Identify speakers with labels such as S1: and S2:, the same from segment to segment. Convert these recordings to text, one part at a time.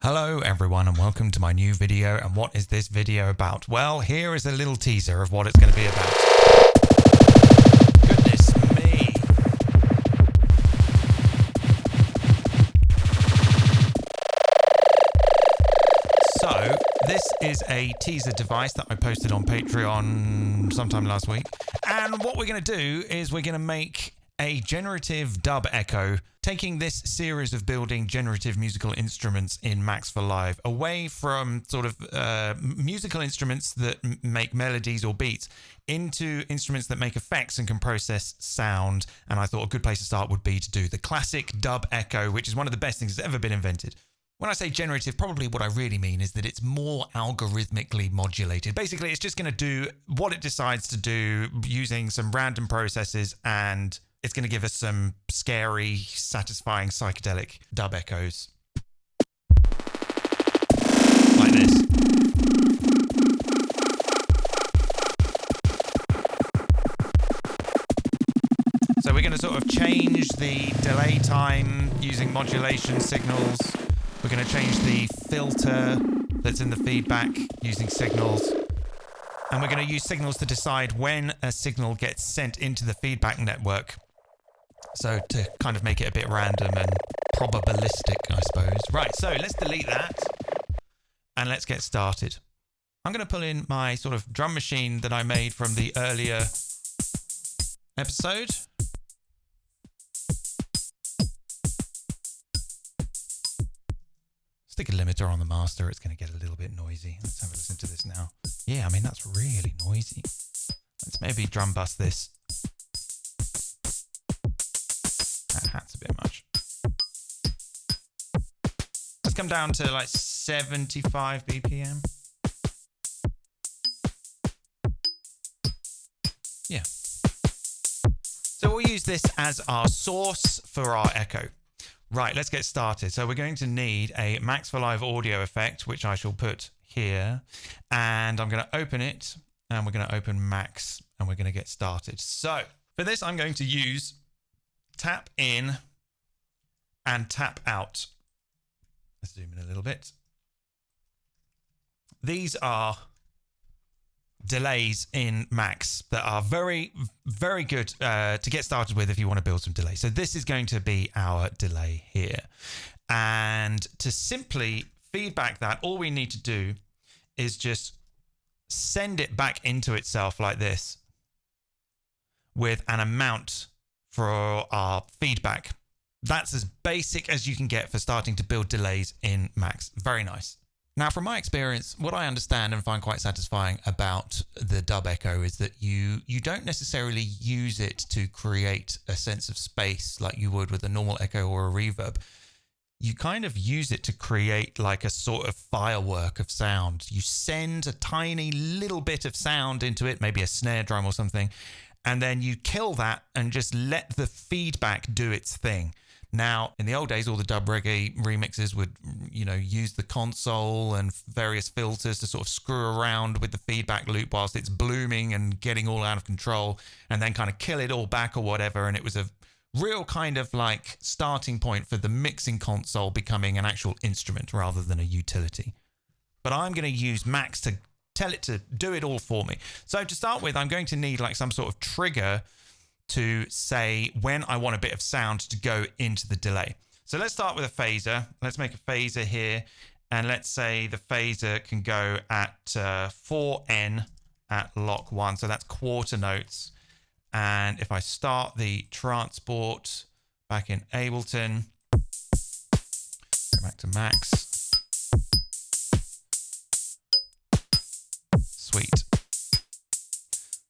S1: Hello everyone and welcome to my new video. And what is this video about? Well, here is a little teaser of what it's going to be about. Goodness me. So, this is a teaser device that I posted on Patreon sometime last week. And what we're going to do is we're going to make a generative dub echo, taking this series of building generative musical instruments in Max for Live away from sort of musical instruments that make melodies or beats into instruments that make effects and can process sound. And I thought a good place to start would be to do the classic dub echo, which is one of the best things that's ever been invented. When I say generative, probably what I really mean is that it's more algorithmically modulated. Basically, it's just going to do what it decides to do using some random processes, and it's going to give us some scary, satisfying, psychedelic dub echoes. Like this. So we're going to sort of change the delay time using modulation signals. We're going to change the filter that's in the feedback using signals. And we're going to use signals to decide when a signal gets sent into the feedback network. So to kind of make it a bit random and probabilistic, I suppose. Right, so let's delete that and let's get started. I'm going to pull in my sort of drum machine that I made from the earlier episode. Stick a limiter on the master, it's going to get a little bit noisy. Let's have a listen to this now. Yeah, I mean, that's really noisy. Let's maybe drum bust this. That's a bit much. Let's come down to like 75 BPM. Yeah. So we'll use this as our source for our echo. Right, let's get started. So we're going to need a Max for Live audio effect, which I shall put here. And I'm going to open it, and we're going to open Max, and we're going to get started. So for this, I'm going to use tap in and tap out. Let's zoom in a little bit. These are delays in Max that are very, very good to get started with if you want to build some delay. So this is going to be our delay here. And to simply feedback that, all we need to do is just send it back into itself like this with an amount for our feedback. That's as basic as you can get for starting to build delays in Max. Very nice. Now, from my experience, what I understand and find quite satisfying about the dub echo is that you don't necessarily use it to create a sense of space like you would with a normal echo or a reverb. You kind of use it to create like a sort of firework of sound. You send a tiny little bit of sound into it, maybe a snare drum or something, and then you kill that and just let the feedback do its thing. Now, in the old days, all the dub reggae remixes would, use the console and various filters to sort of screw around with the feedback loop whilst it's blooming and getting all out of control, and then kind of kill it all back or whatever. And it was a real kind of like starting point for the mixing console becoming an actual instrument rather than a utility. But I'm going to use Max to tell it to do it all for me. So to start with, I'm going to need like some sort of trigger to say when I want a bit of sound to go into the delay. So let's start with a phaser. Let's make a phaser here. And let's say the phaser can go at 4N at lock 1. So that's quarter notes. And if I start the transport back in Ableton, go back to Max. Sweet.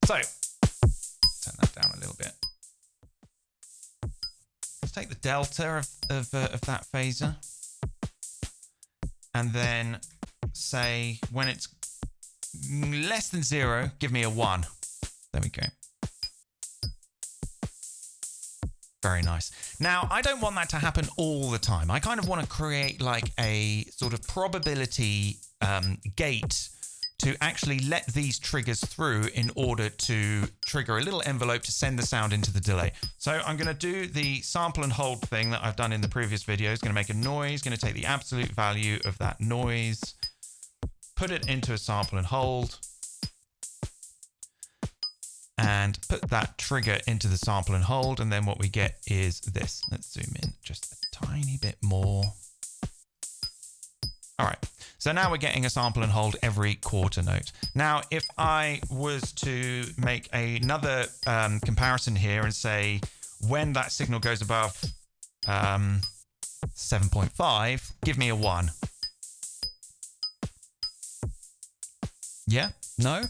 S1: So turn that down a little bit. Let's take the delta of that phaser, and then say when it's less than 0, give me a 1. There we go. Very nice. Now, I don't want that to happen all the time. I kind of want to create like a sort of probability gate to actually let these triggers through in order to trigger a little envelope to send the sound into the delay. So I'm going to do the sample and hold thing that I've done in the previous video. It's going to make a noise, going to take the absolute value of that noise, put it into a sample and hold, and put that trigger into the sample and hold. And then what we get is this. Let's zoom in just a tiny bit more. All right. So now we're getting a sample and hold every quarter note. Now, if I was to make another comparison here and say when that signal goes above 7.5, give me a 1. Yeah? No?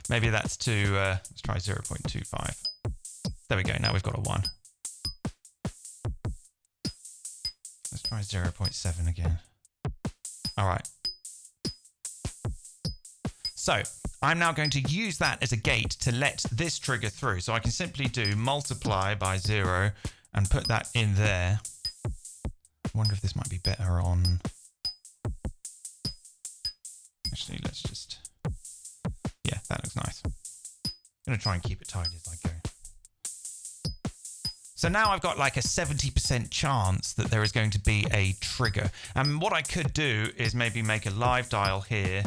S1: Maybe that's too, let's try 0.25. There we go. Now we've got a 1. Let's try 0.7 again. All right. So I'm now going to use that as a gate to let this trigger through. So I can simply do multiply by 0 and put that in there. I wonder if this might be better on... Actually, let's just... Yeah, that looks nice. I'm going to try and keep it tidy as I go. So now I've got like a 70% chance that there is going to be a trigger. And what I could do is maybe make a live dial here,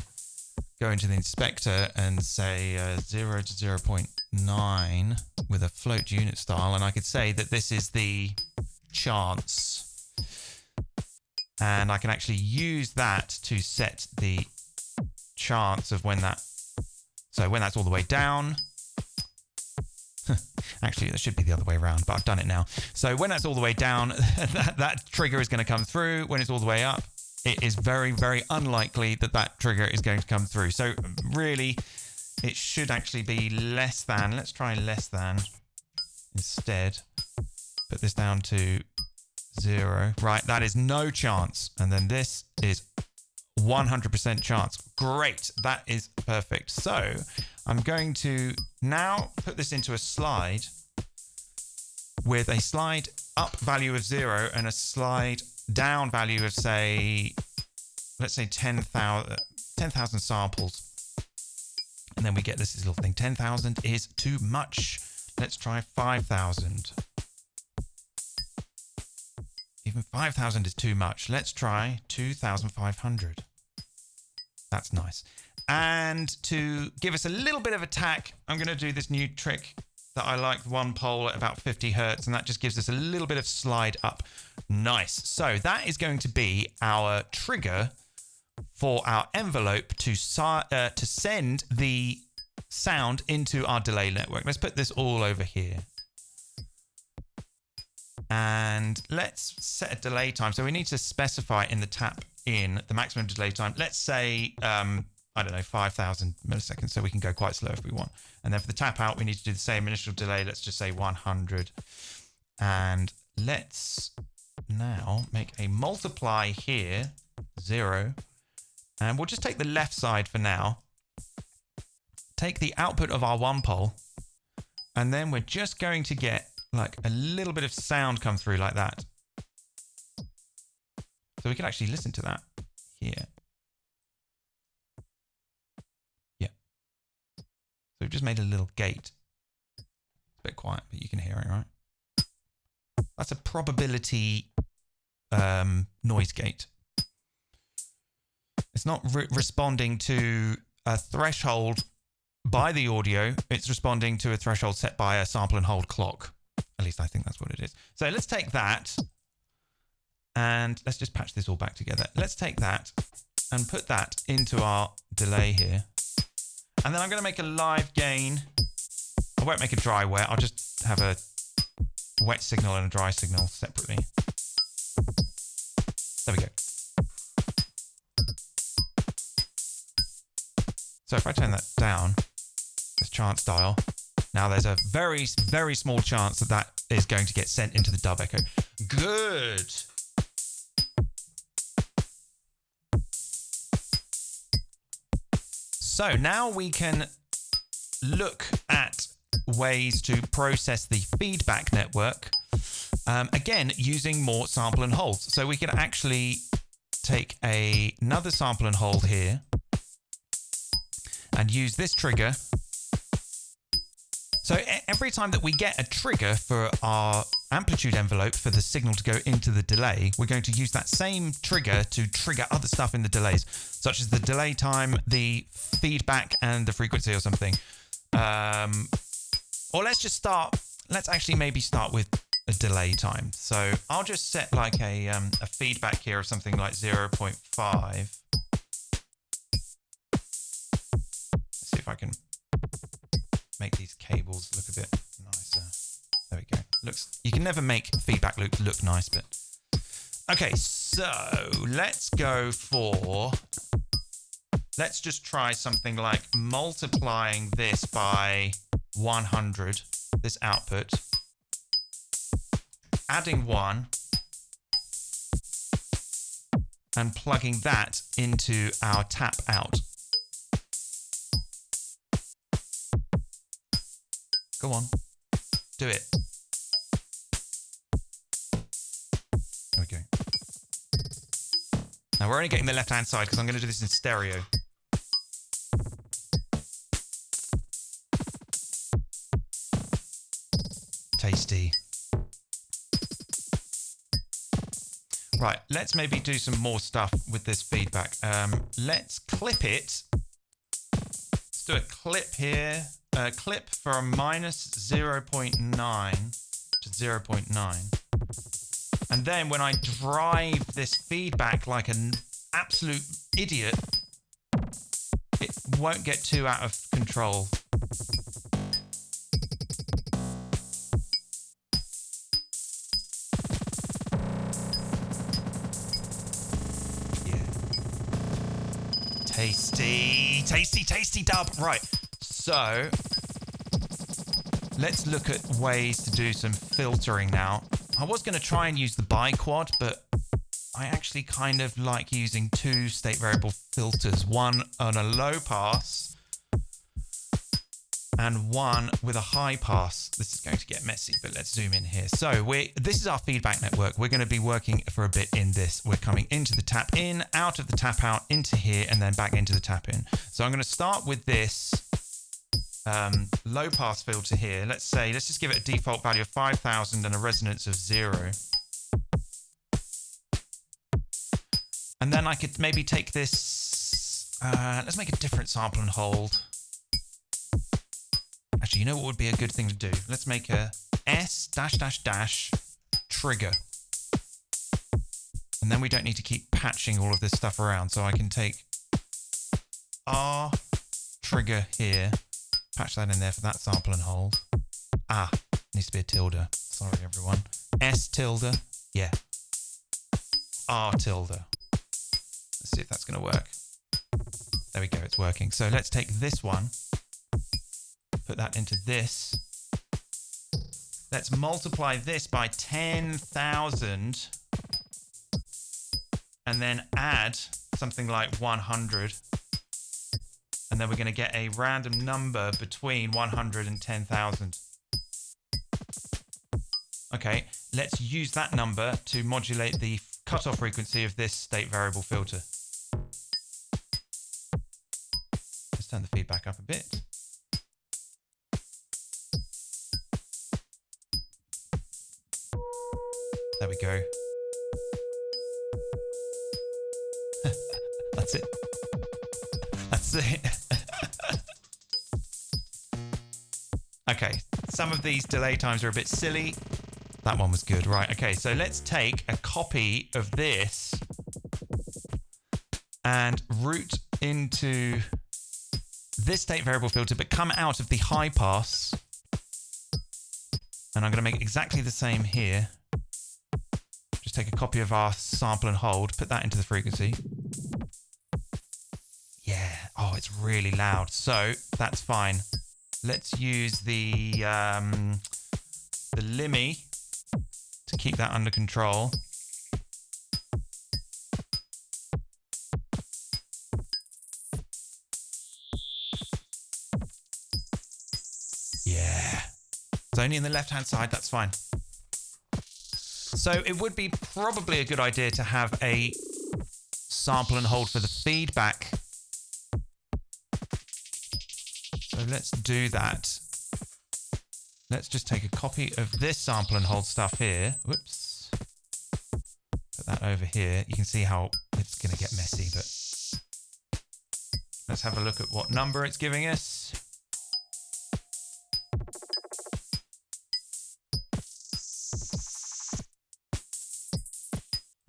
S1: go into the inspector and say 0 to 0.9 with a float unit style. And I could say that this is the chance. And I can actually use that to set the chance of when that... So when that's all the way down... Actually, that should be the other way around, but I've done it now. So when that's all the way down, that trigger is going to come through. When it's all the way up, it is very, very unlikely that that trigger is going to come through. So really, it should actually be less than. Let's try less than instead. Put this down to 0. Right, that is no chance. And then this is 100% chance. Great, that is perfect. So I'm going to now put this into a slide with a slide up value of 0 and a slide down value of, say, let's say 10,000 samples. And then we get this little thing. 10,000 is too much. Let's try 5,000. Even 5,000 is too much. Let's try 2,500. That's nice. And to give us a little bit of attack, I'm going to do this new trick that I like, one pole at about 50 hertz, and that just gives us a little bit of slide up. Nice. So that is going to be our trigger for our envelope to send the sound into our delay network. Let's put this all over here. And let's set a delay time. So we need to specify in the tap in the maximum delay time. Let's say, I don't know, 5,000 milliseconds. So we can go quite slow if we want. And then for the tap out, we need to do the same initial delay. Let's just say 100. And let's now make a multiply here, 0. And we'll just take the left side for now. Take the output of our 1 pole. And then we're just going to get like a little bit of sound come through like that. So we can actually listen to that here. Yeah. So we've just made a little gate. It's a bit quiet, but you can hear it, right? That's a probability noise gate. It's not responding to a threshold by the audio. It's responding to a threshold set by a sample and hold clock. At least I think that's what it is. So let's take that and let's just patch this all back together. Let's take that and put that into our delay here. And then I'm going to make a live gain. I won't make a dry wet. I'll just have a wet signal and a dry signal separately. There we go. So if I turn that down, this chance dial, now there's a very, very small chance that that is going to get sent into the dub echo. Good. So now we can look at ways to process the feedback network, again, using more sample and holds. So we can actually take another sample and hold here and use this trigger. So every time that we get a trigger for our amplitude envelope for the signal to go into the delay, we're going to use that same trigger to trigger other stuff in the delays, such as the delay time, the feedback, and the frequency or something. Or let's actually maybe start with a delay time. So I'll just set like a feedback here of something like 0.5. Let's see if I can make these cables look a bit nicer. There we go. You can never make feedback look nice, but okay, so let's just try something like multiplying this by 100, this output, adding 1, and plugging that into our tap out. Go on, do it. There we go. Now we're only getting the left-hand side because I'm going to do this in stereo. Tasty. Right, let's maybe do some more stuff with this feedback. Let's clip it. Let's do a clip here. A clip from minus 0.9 to 0.9. And then when I drive this feedback like an absolute idiot, it won't get too out of control. Yeah. Tasty, tasty, tasty dub. Right. So let's look at ways to do some filtering now. I was going to try and use the bi-quad, but I actually kind of like using 2 state variable filters, one on a low pass and one with a high pass. This is going to get messy, but let's zoom in here. So this is our feedback network. We're going to be working for a bit in this. We're coming into the tap in, out of the tap out, into here, and then back into the tap in. So I'm going to start with this low pass filter here. Let's just give it a default value of 5,000 and a resonance of 0. And then I could maybe take this, let's make a different sample and hold. Actually, you know what would be a good thing to do? Let's make a S -- trigger. And then we don't need to keep patching all of this stuff around. So I can take R trigger here, patch that in there for that sample and hold. Needs to be a tilde. Sorry, everyone. S tilde. Yeah. R tilde. Let's see if that's going to work. There we go. It's working. So let's take this one, put that into this. Let's multiply this by 10,000 and then add something like 100. And then we're going to get a random number between 100 and 10,000. Okay, let's use that number to modulate the cutoff frequency of this state variable filter. Let's turn the feedback up a bit. There we go. That's it. That's it. Okay, some of these delay times are a bit silly. That one was good. Right, okay, so let's take a copy of this and route into this state variable filter, but come out of the high pass. And I'm going to make exactly the same here. Just take a copy of our sample and hold, put that into the frequency. Yeah, oh, it's really loud. So that's fine. Let's use the Limmy to keep that under control. Yeah. It's only in the left-hand side, that's fine. So it would be probably a good idea to have a sample and hold for the feedback So let's do that. Let's just take a copy of this sample and hold stuff here. Whoops. Put that over here. You can see how it's going to get messy, but let's have a look at what number it's giving us.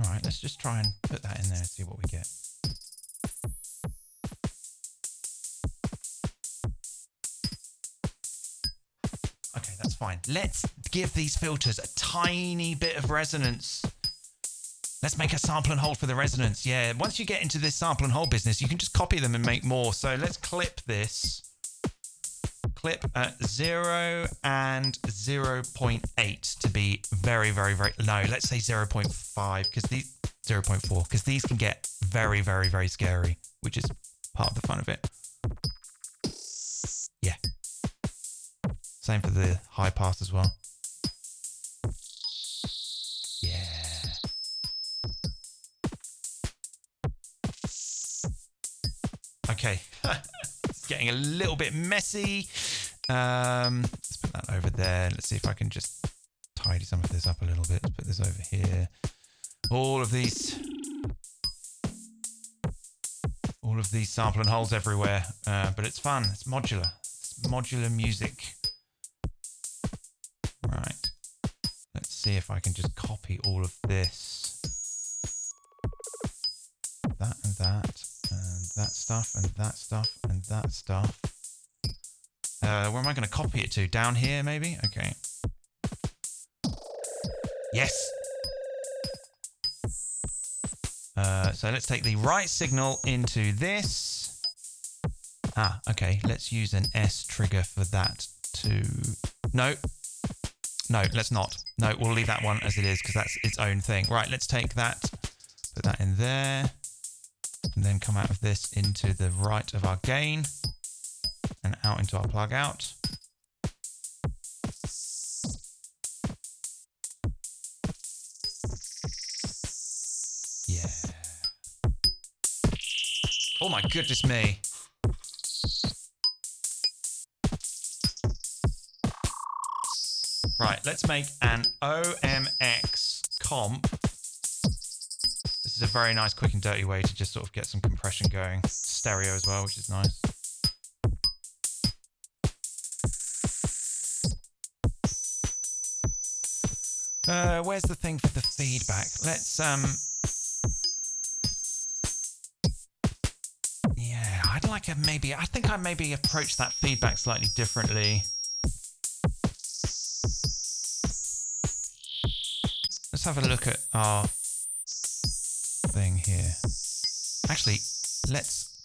S1: All right, let's just try and put that in there and see what we get. Okay, that's fine. Let's give these filters a tiny bit of resonance. Let's make a sample and hold for the resonance. Yeah, once you get into this sample and hold business, you can just copy them and make more. So let's clip this. Clip at 0 and 0.8 to be very, very, very, no, let's say 0.5 because these, 0.4, because these can get very, very, very scary, which is part of the fun of it. Yeah. Same for the high pass as well. Yeah. Okay. It's getting a little bit messy. Let's put that over there. Let's see if I can just tidy some of this up a little bit. Let's put this over here. All of these sample and holds everywhere, but it's fun. It's modular. It's modular music. Right. Let's see if I can just copy all of this. That and that, and that stuff, and that stuff, and that stuff. Where am I going to copy it to? Down here, maybe? Okay. Yes. So let's take the right signal into this. Ah, okay. Let's use an S trigger for that too. No. No, let's not. No, we'll leave that one as it is because that's its own thing. Right, let's take that, put that in there, and then come out of this into the right of our gain and out into our plug out. Yeah. Oh my goodness me. Right, let's make an OMX comp. This is a very nice quick and dirty way to just sort of get some compression going. Stereo as well, which is nice. Where's the thing for the feedback? Let's yeah, I'd like a maybe, I think I maybe approach that feedback slightly differently. Let's have a look at our thing here. Actually, let's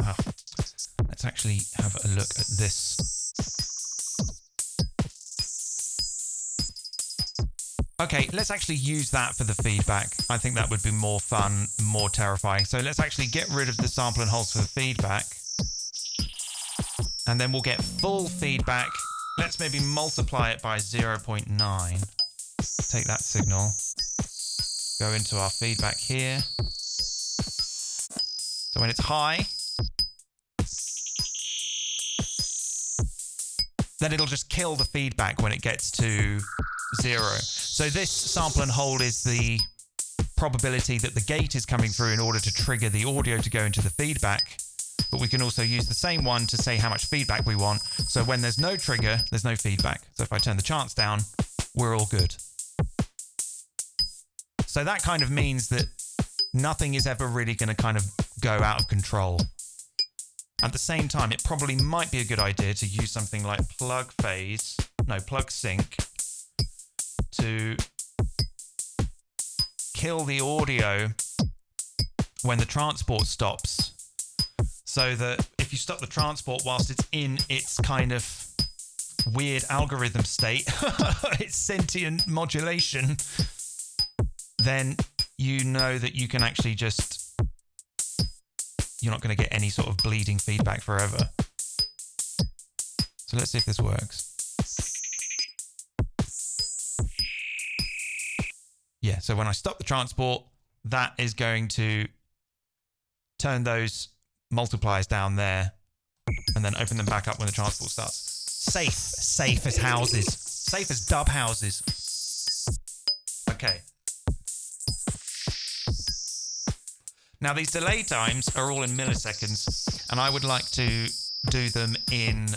S1: actually have a look at this. Okay, let's actually use that for the feedback. I think that would be more fun, more terrifying. So let's actually get rid of the sample and holds for the feedback. And then we'll get full feedback. Let's maybe multiply it by 0.9. Take that signal. Go into our feedback here. So when it's high, then it'll just kill the feedback when it gets to 0. So this sample and hold is the probability that the gate is coming through in order to trigger the audio to go into the feedback. But we can also use the same one to say how much feedback we want. So when there's no trigger, there's no feedback. So if I turn the chance down, we're all good. So that kind of means that nothing is ever really going to kind of go out of control. At the same time, it probably might be a good idea to use something like plug sync to kill the audio when the transport stops. So that if you stop the transport whilst it's in its kind of weird algorithm state, its sentient modulation, then you know that you can actually just, you're not going to get any sort of bleeding feedback forever. So let's see if this works. Yeah, so when I stop the transport, that is going to turn those multipliers down there and then open them back up when the transport starts. Safe as houses. Safe as dub houses. Okay. Now these delay times are all in milliseconds, and I would like to do them in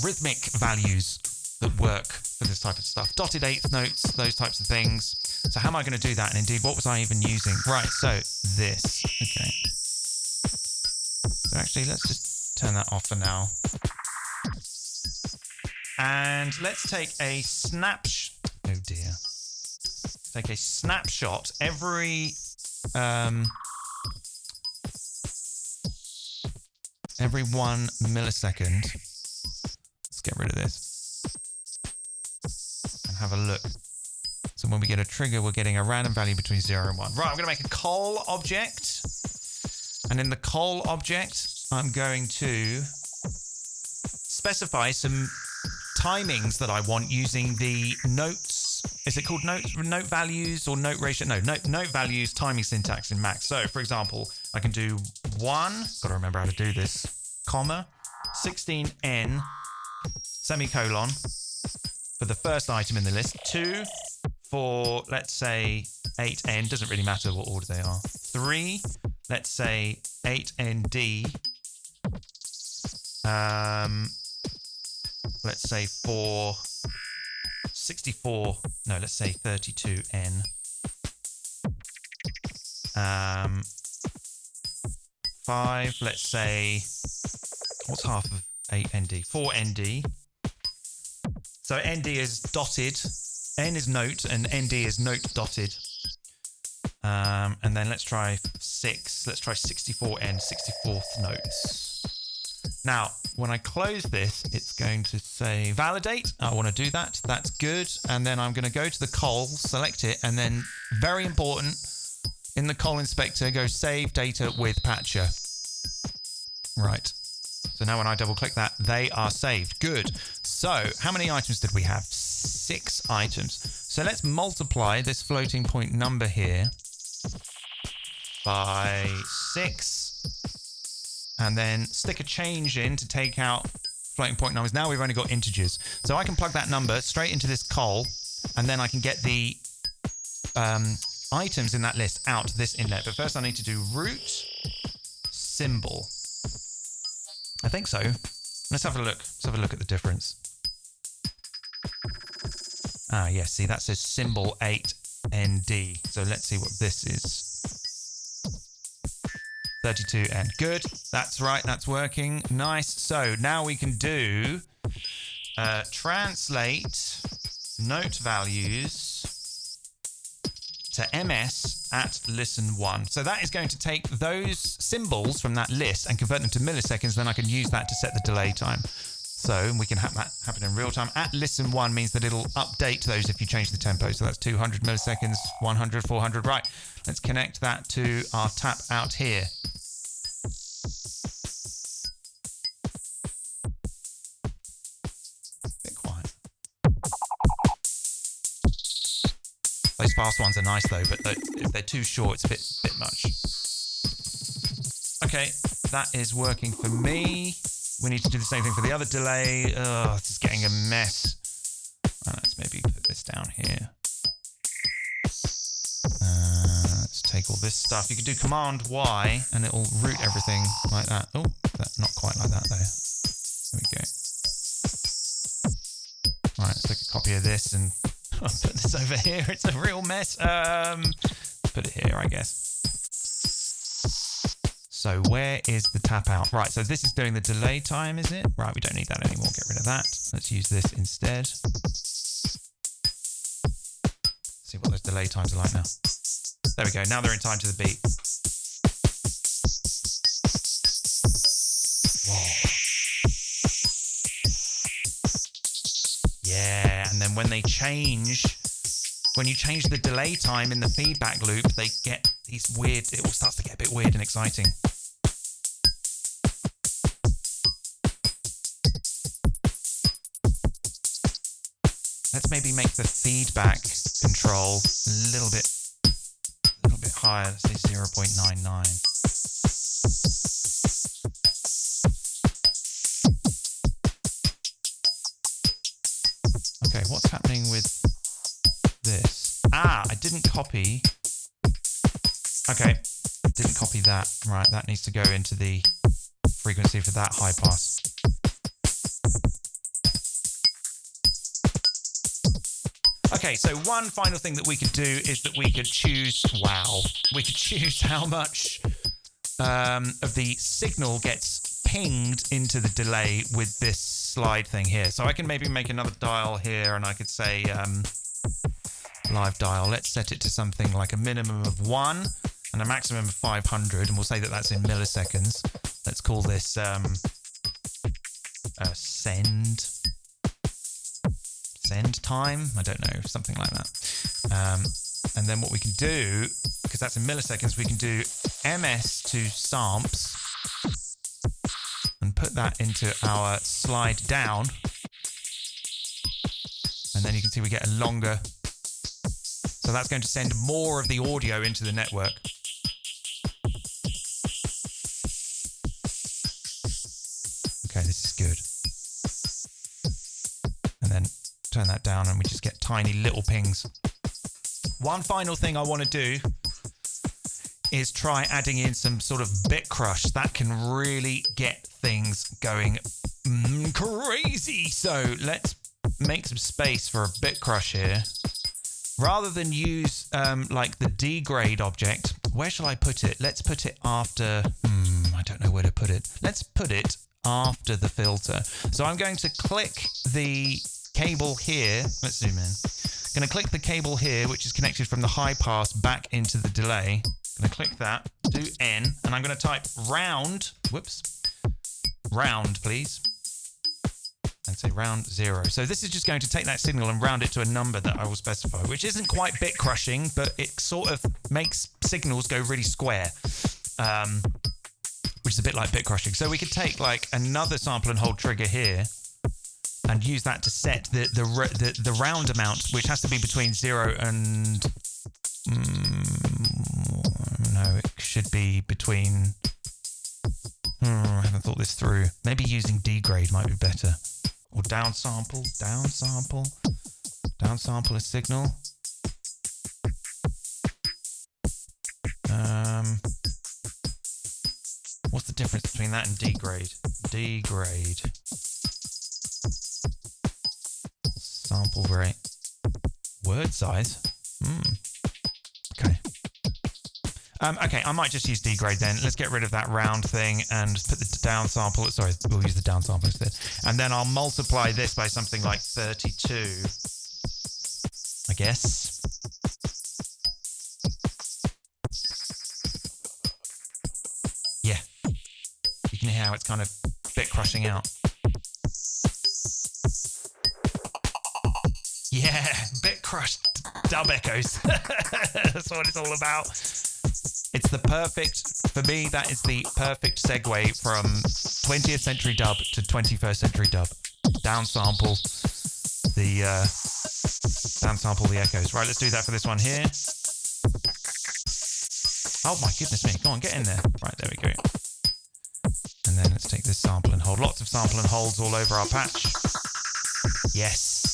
S1: rhythmic values that work for this type of stuff. Dotted eighth notes, those types of things. So how am I going to do that? And indeed, what was I even using? Right, so this. Okay. So actually, let's just turn that off for now. And let's take a snapshot. Oh dear. Take a snapshot every 1 millisecond. Let's get rid of this and have a look. So when we get a trigger, we're getting a random value between 0 and 1. Right, I'm going to make a call object. And in the call object, I'm going to specify some timings that I want using the notes. Is it called note values or note ratio? No, note values timing syntax in Max. So, for example, I can do 1, got to remember how to do this, comma, 16n, semicolon, for the first item in the list. 2 for, let's say, 8n, doesn't really matter what order they are. 3, let's say, 8nd, let's say for 64, no, let's say 32n. 5, let's say, what's half of 8nd? 4nd. So nd is dotted, n is note, and nd is note dotted. And then let's try 6, let's try 64n, 64th notes. Now, when I close this, it's going to say validate. I want to do that. That's good. And then I'm going to go to the call, select it, and then, very important, in the call inspector, go save data with patcher. Right. So now when I double click that, they are saved. Good. So how many items did we have? 6 items. So let's multiply this floating point number here by 6. And then stick a change in to take out floating point numbers. Now we've only got integers. So I can plug that number straight into this call, and then I can get the items in that list out this inlet. But first I need to do root symbol. I think so. Let's have a look. Let's have a look at the difference. Ah, yes. See, that says symbol 8nd. So let's see what this is. 32n. Good. That's right. That's working. Nice. So now we can do translate note values to ms at listen1. So that is going to take those symbols from that list and convert them to milliseconds. Then I can use that to set the delay time. So we can have that happen in real time. At listen1 means that it'll update those if you change the tempo. So that's 200 milliseconds, 100, 400. Right. Let's connect that to our tap out here. Those fast ones are nice though, but if they're too short, it's a bit much. Okay, that is working for me. We need to do the same thing for the other delay. Oh, this is getting a mess. Let's maybe put this down here. Let's take all this stuff. You can do Command Y and it will route everything like that. Oh, not quite like that though. There we go. All right, let's take a copy of this and I'll put this over here. It's a real mess. Put it here, I guess. So where is the tap out? Right, so this is doing the delay time, is it? Right, we don't need that anymore. Get rid of that. Let's use this instead. See what those delay times are like now. There we go. Now they're in time to the beat. Whoa. Yeah, and then when you change the delay time in the feedback loop, they get these weird, it all starts to get a bit weird and exciting. Let's maybe make the feedback control a little bit higher, let's say 0.99. what's happening with this? Ah, I didn't copy. Okay, didn't copy that. Right, that needs to go into the frequency for that high pass. Okay, so one final thing that we could do is that we could choose, we could choose how much of the signal gets pinged into the delay with this slide thing here. So I can maybe make another dial here, and I could say live dial. Let's set it to something like a minimum of 1 and a maximum of 500, and we'll say that that's in milliseconds. Let's call this send time. I don't know, something like that. And then what we can do, because that's in milliseconds, we can do ms to samps and put that into our slide down. And then you can see we get a longer. So that's going to send more of the audio into the network. Okay, this is good. And then turn that down and we just get tiny little pings. One final thing I want to do is try adding in some sort of bit crush. That can really get things going crazy. So let's make some space for a bit crush here. Rather than use like the degrade object, where shall I put it? Let's put it after, I don't know where to put it. Let's put it after the filter. So I'm going to click the cable here. Let's zoom in. Going to click the cable here, which is connected from the high pass back into the delay. Going to click that, do N, and I'm going to type round, round please, and say round 0. So this is just going to take that signal and round it to a number that I will specify, which isn't quite bit crushing, but it sort of makes signals go really square, which is a bit like bit crushing. So we could take like another sample and hold trigger here and use that to set the round amount, which has to be between 0 and no, it should be between. I haven't thought this through. Maybe using degrade might be better. Or downsample a signal. What's the difference between that and degrade? Degrade. Sample rate. Word size. Okay. Okay, I might just use degrade then. Let's get rid of that round thing and put the down sample. Sorry, we'll use the down sample instead. And then I'll multiply this by something like 32, I guess. Yeah. You can hear how it's kind of bit crushing out. Yeah, bit crushed dub echoes. That's what it's all about. It's the perfect, for me, that is the perfect segue from 20th century dub to 21st century dub. Downsample the echoes. Right, let's do that for this one here. Oh my goodness me, go on, get in there. Right, there we go. And then let's take this sample and hold. Lots of sample and holds all over our patch. Yes.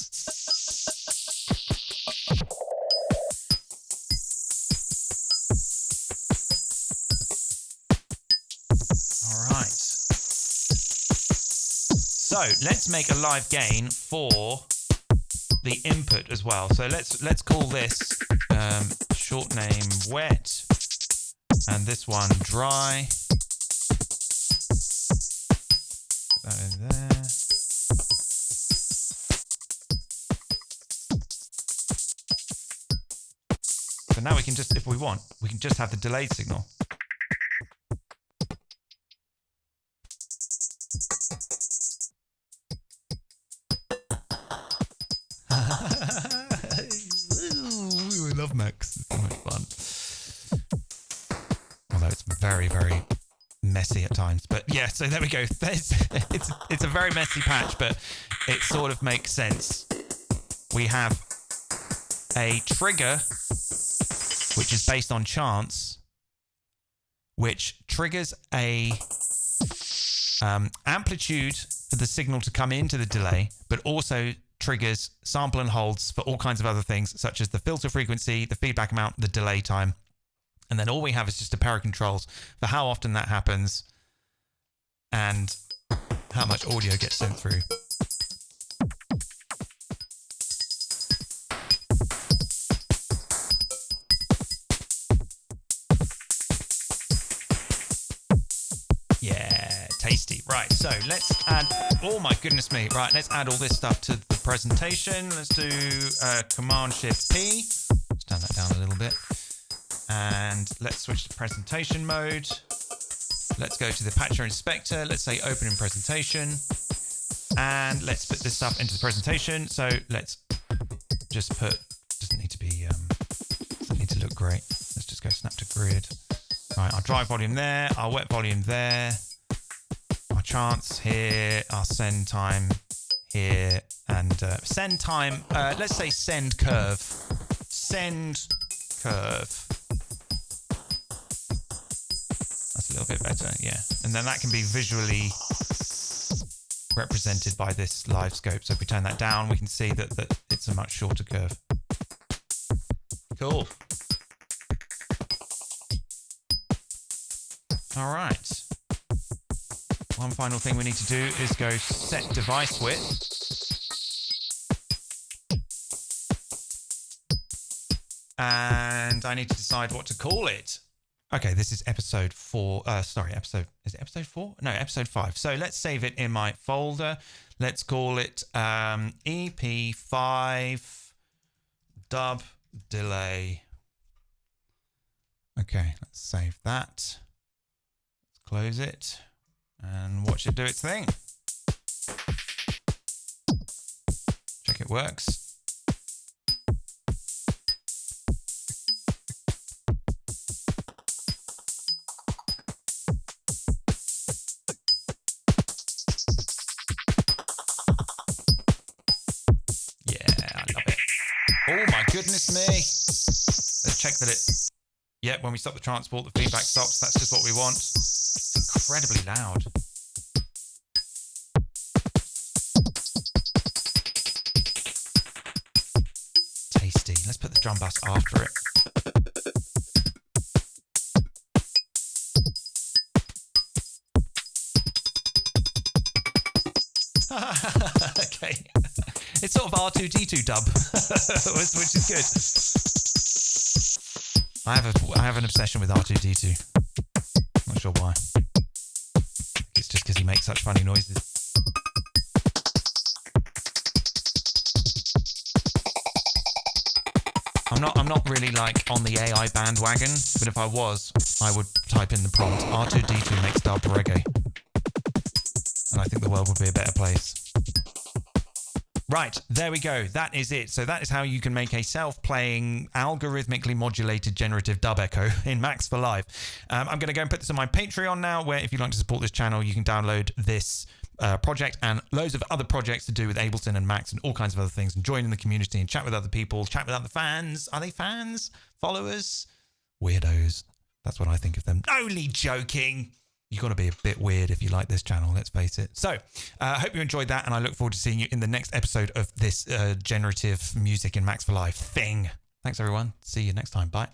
S1: So let's make a live gain for the input as well. So let's call this short name wet, and this one dry. Put that in there. So now we can just, if we want, we can just have the delayed signal. We love Max. It's so much fun. Although it's very, very messy at times. But yeah, so there we go. It's a very messy patch, but it sort of makes sense. We have a trigger, which is based on chance, which triggers a amplitude for the signal to come into the delay, but also triggers, sample and holds for all kinds of other things, such as the filter frequency, the feedback amount, the delay time. And then all we have is just a pair of controls for how often that happens and how much audio gets sent through. Yeah, tasty. Right, so let's add, oh my goodness me. Right, let's add all this stuff to the presentation. Let's do Command-Shift-P. Let's turn that down a little bit. And let's switch to presentation mode. Let's go to the Patcher Inspector. Let's say open in presentation. And let's put this stuff into the presentation. So let's just put, doesn't need to look great. Let's just go snap to grid. Right, our drive volume there, our wet volume there, our chants here, our send time here, and send time, let's say send curve. Send curve. That's a little bit better, yeah. And then that can be visually represented by this live scope. So if we turn that down, we can see that it's a much shorter curve. Cool. All right. One final thing we need to do is go set device width. And I need to decide what to call it. Okay, this is episode 4. Is it episode 4? No, episode 5. So let's save it in my folder. Let's call it EP5 dub delay. Okay, let's save that. Close it and watch it do its thing. Check it works. Oh my goodness me. Let's check that it, when we stop the transport, the feedback stops. That's just what we want. It's incredibly loud. Tasty. Let's put the drum bus after it. Okay. It's sort of R2D2 dub, which is good. I have an obsession with R2D2. Not sure why. It's just because he makes such funny noises. I'm not really like on the AI bandwagon, but if I was, I would type in the prompt R2D2 makes dub reggae, and I think the world would be a better place. Right, there we go. That is it. So that is how you can make a self-playing, algorithmically modulated generative dub echo in Max for Live. I'm going to go and put this on my Patreon now, where if you'd like to support this channel, you can download this project and loads of other projects to do with Ableton and Max and all kinds of other things, and join in the community and chat with other people, chat with other fans. Are they fans? Followers? Weirdos. That's what I think of them. Only joking. You've got to be a bit weird if you like this channel, let's face it. So, I hope you enjoyed that, and I look forward to seeing you in the next episode of this generative music in Max for Live thing. Thanks, everyone. See you next time. Bye.